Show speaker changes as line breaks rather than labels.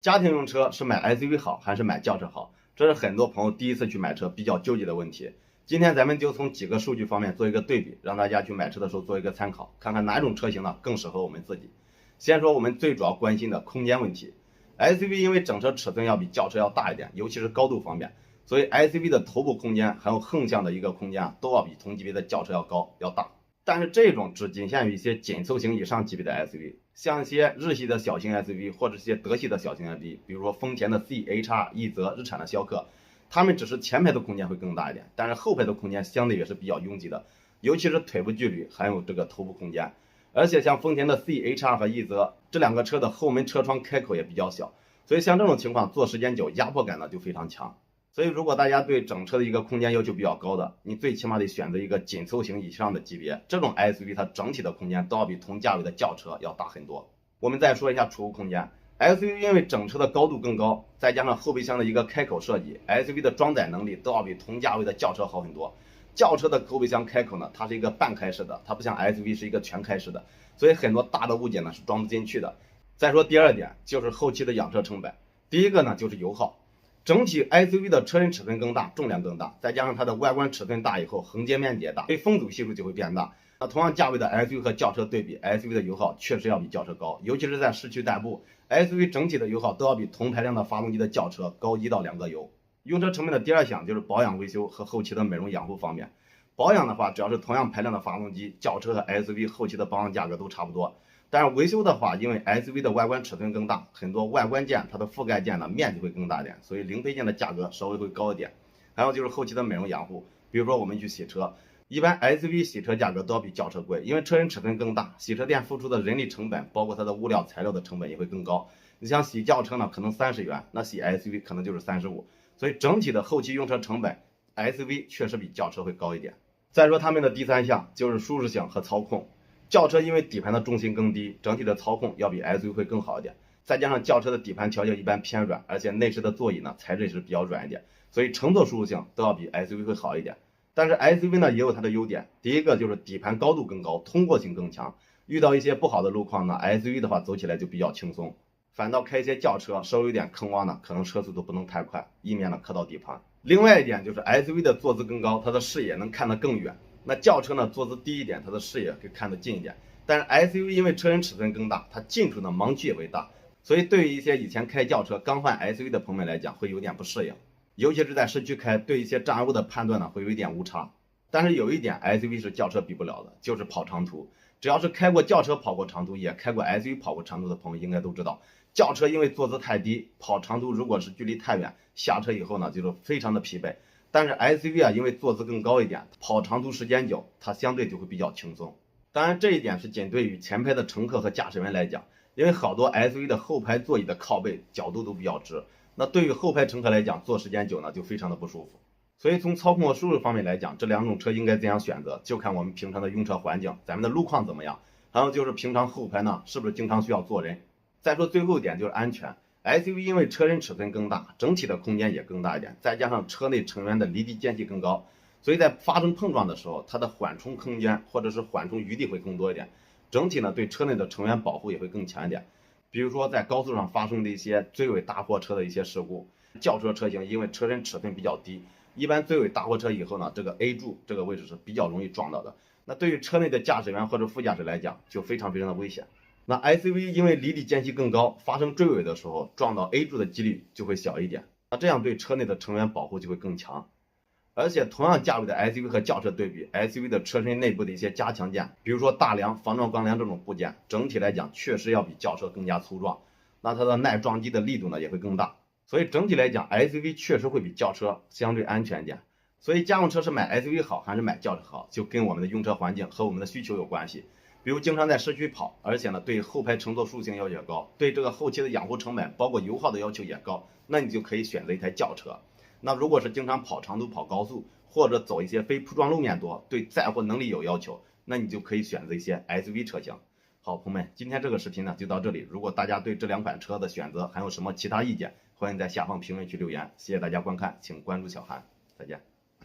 家庭用车是买 SUV 好还是买轿车好？这是很多朋友第一次去买车比较纠结的问题。今天咱们就从几个数据方面做一个对比，让大家去买车的时候做一个参考，看看哪种车型呢更适合我们自己。先说我们最主要关心的空间问题。SUV 因为整车尺寸要比轿车要大一点，尤其是高度方面，所以 SUV 的头部空间还有横向的一个空间都要比同级别的轿车要高要大。但是这种只仅限于一些紧凑型以上级别的 SUV， 像一些日系的小型 SUV 或者一些德系的小型 SUV， 比如说丰田的 CHR、奕泽、日产的逍客，他们只是前排的空间会更大一点，但是后排的空间相对也是比较拥挤的，尤其是腿部距离还有这个头部空间。而且像丰田的 CHR 和奕泽这两个车的后门车窗开口也比较小，所以像这种情况坐时间久，压迫感呢就非常强。所以如果大家对整车的一个空间要求比较高的，你最起码得选择一个紧凑型以上的级别，这种 SUV 它整体的空间都要比同价位的轿车要大很多。我们再说一下储物空间， SUV 因为整车的高度更高，再加上后备箱的一个开口设计， SUV 的装载能力都要比同价位的轿车好很多。轿车的后备箱开口呢，它是一个半开式的，它不像 SUV 是一个全开式的，所以很多大的物件呢是装不进去的。再说第二点，就是后期的养车成本。第一个呢就是油耗，整体 SUV 的车身尺寸更大，重量更大，再加上它的外观尺寸大以后，横截面积也大，对风阻系数就会变大。那同样价位的 SUV 和轿车对比， SUV 的油耗确实要比轿车高，尤其是在市区代步， SUV 整体的油耗都要比同排量的发动机的轿车高1到2个油。用车成本的第二项就是保养维修和后期的美容养护方面。保养的话，只要是同样排量的发动机，轿车和 SUV 后期的保养价格都差不多。但是维修的话，因为 SUV 的外观尺寸更大，很多外观件它的覆盖件呢面积会更大点，所以零配件的价格稍微会高一点。还有就是后期的美容养护，比如说我们去洗车，一般 SUV 洗车价格都要比轿车贵，因为车身尺寸更大，洗车店付出的人力成本，包括它的物料材料的成本也会更高。你像洗轿车呢，可能30元，那洗 SUV 可能就是35，所以整体的后期用车成本 SUV 确实比轿车会高一点。再说他们的第三项就是舒适性和操控。轿车因为底盘的重心更低，整体的操控要比 SUV 会更好一点，再加上轿车的底盘调教一般偏软，而且内饰的座椅呢材质也是比较软一点，所以乘坐舒适性都要比 SUV 会好一点。但是 SUV 呢也有它的优点，第一个就是底盘高度更高，通过性更强，遇到一些不好的路况呢 SUV 的话走起来就比较轻松，反倒开一些轿车稍微有点坑洼呢，可能车速都不能太快，以免呢磕到底盘。另外一点就是 SUV 的坐姿更高，它的视野能看得更远，那轿车呢坐姿低一点，它的视野可以看得近一点。但是 SUV 因为车身尺寸更大，它近处的盲区也会大，所以对于一些以前开轿车刚换 SUV 的朋友们来讲会有点不适应，尤其是在市区开，对一些障碍物的判断呢会有一点误差。但是有一点 SUV 是轿车比不了的，就是跑长途。只要是开过轿车跑过长途，也开过 SUV 跑过长途的朋友应该都知道，轿车因为坐姿太低，跑长途如果是距离太远，下车以后呢就是非常的疲惫。但是 SUV 啊，因为坐姿更高一点，跑长途时间久，它相对就会比较轻松。当然这一点是仅对于前排的乘客和驾驶员来讲，因为好多 SUV 的后排座椅的靠背角度都比较直，那对于后排乘客来讲，坐时间久呢就非常的不舒服。所以从操控和舒适方面来讲，这两种车应该怎样选择，就看我们平常的用车环境，咱们的路况怎么样，还有就是平常后排呢是不是经常需要坐人。再说最后一点就是安全， SUV 因为车身尺寸更大，整体的空间也更大一点，再加上车内成员的离地间隙更高，所以在发生碰撞的时候，它的缓冲空间或者是缓冲余地会更多一点，整体呢对车内的成员保护也会更强一点。比如说在高速上发生的一些追尾大货车的一些事故，轿车车型因为车身尺寸比较低，一般追尾大货车以后呢，这个 A 柱这个位置是比较容易撞到的，那对于车内的驾驶员或者副驾驶来讲就非常的危险。那 SUV 因为离地间隙更高，发生追尾的时候撞到 A 柱的几率就会小一点，那这样对车内的成员保护就会更强。而且同样价位的 SUV 和轿车对比， SUV 的车身内部的一些加强件，比如说大梁、防撞钢梁这种部件，整体来讲确实要比轿车更加粗壮，那它的耐撞击的力度呢也会更大，所以整体来讲 SUV 确实会比轿车相对安全一点。所以家用车是买 SUV 好还是买轿车好，就跟我们的用车环境和我们的需求有关系。比如经常在市区跑，而且呢对后排乘坐舒适性要求也高，对这个后期的养护成本包括油耗的要求也高，那你就可以选择一台轿车。那如果是经常跑长途跑高速，或者走一些非铺装路面多，对载货能力有要求，那你就可以选择一些 SUV 车型。好，朋友们，今天这个视频呢就到这里，如果大家对这两款车的选择还有什么其他意见，欢迎在下方评论区留言。谢谢大家观看，请关注小韩，再见。